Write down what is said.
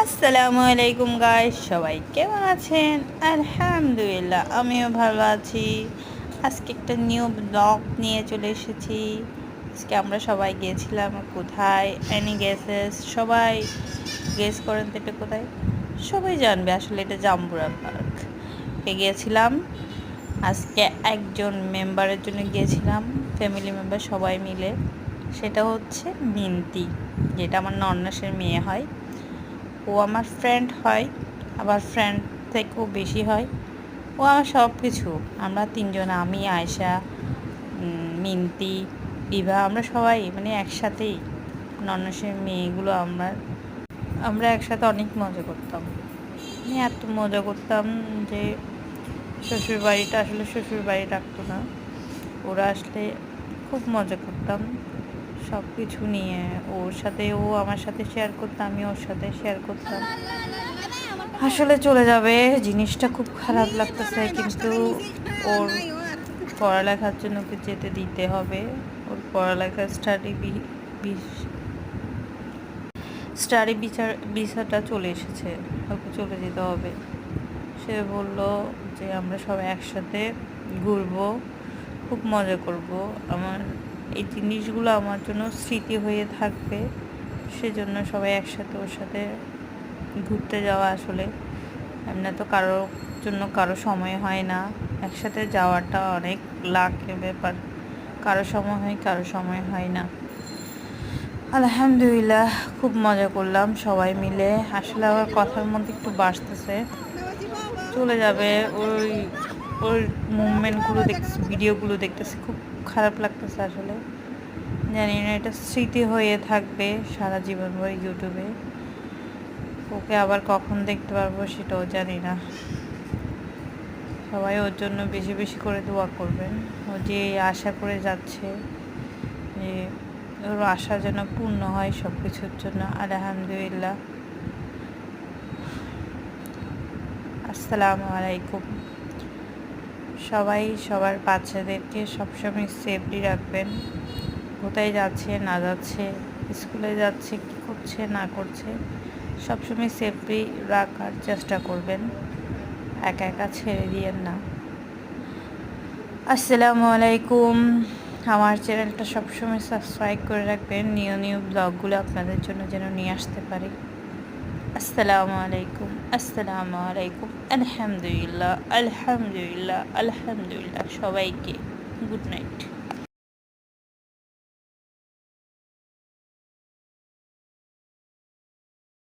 আসসালামু আলাইকুম গাইস, সবাই কেমন আছেন? আলহামদুলিল্লাহ, আমিও ভালো আছি। আজকে একটা নিউ ব্লগ নিয়ে চলে এসেছি। আজকে আমরা সবাই গিয়েছিলাম কোথায়? Any guesses? সবাই গেস করেন তো এটা কোথায়? সবাই জানবে, আসলে এটা জাম্বুরা পার্ক গিয়েছিলাম। আজকে একজন মেম্বারের জন্য গিয়েছিলাম, ফ্যামিলি মেম্বার সবাই মিলে। সেটা হচ্ছে মিন্তি, যেটা আমার নন্নাসের মেয়ে হয়। ও আমার ফ্রেন্ড হয়, আবার ফ্রেন্ড থেকেও বেশি হয়। ও আমার সব কিছু। আমরা তিনজন, আমি, আয়শা, মিন্তি, বিভা, আমরা সবাই মানে একসাথেই। নন্নাসের মেয়েগুলো আমরা একসাথে অনেক মজা করতাম। মানে এত মজা করতাম যে শ্বশুর বাড়িটা আসলে শ্বশুর বাড়ি রাখতো না। ওরা আসলে খুব মজা করতাম সব কিছু নিয়ে। ওর সাথে, ও আমার সাথে শেয়ার করতো, আমি ওর সাথে শেয়ার করতাম। আসলে চলে যাবে, জিনিসটা খুব খারাপ লাগতেছে, কিন্তু ওর পড়ালেখার জন্য ওকে যেতে দিতে হবে। ওর পড়ালেখা স্টাডি ভিসাটা চলে এসেছে, ওকে চলে যেতে হবে। সে বলল যে আমরা সবাই একসাথে ঘুরবো, খুব মজা করব। আমার এই জিনিসগুলো আমার জন্য স্মৃতি হয়ে থাকবে, সেজন্য সবাই একসাথে ওর সাথে ঘুরতে যাওয়া। আসলে এমনি তো কারোর জন্য কারো সময় হয় না, একসাথে যাওয়াটা অনেক লাখের ব্যাপার। কারো সময় হয়, কারো সময় হয় না। আলহামদুলিল্লাহ, খুব মজা করলাম সবাই মিলে। আসলে আমার কথার মধ্যে একটু বাড়তেছে, চলে যাবে। ওর মুভমেন্টগুলো দেখতেছি, ভিডিওগুলো দেখতেছি, খুব খারাপ লাগতেছে। আসলে জানি না, এটা স্মৃতি হয়ে থাকবে সারা জীবন ভর ইউটিউবে। ওকে আবার কখন দেখতে পারবো সেটাও জানি না। সবাই ওর জন্য বেশি বেশি করে দোয়া করবেন। ও যে আশা করে যাচ্ছে, যে ওর আশা যেন পূর্ণ হয় সব কিছুর জন্য। আলহামদুলিল্লাহ। আসসালামু আলাইকুম। সবাই সবার বাচ্চাদেরকে সবসময় সেফলি রাখবেন। কোথায় যাচ্ছে না যাচ্ছে, স্কুলে যাচ্ছে, কী করছে না করছে, সবসময় সেফলি রাখার চেষ্টা করবেন। একা একা ছেড়ে দিয়েন না। আসসালামু আলাইকুম। আমার চ্যানেলটা সবসময় সাবস্ক্রাইব করে রাখবেন, নিউ নিউ ব্লগগুলো আপনাদের জন্য যেন নিয়ে আসতে পারি। আসসালামু আলাইকুম, আসসালামু আলাইকুম। আলহামদুলিল্লাহ, আলহামদুলিল্লাহ, আলহামদুলিল্লাহ। সবাইকে গুড নাইট।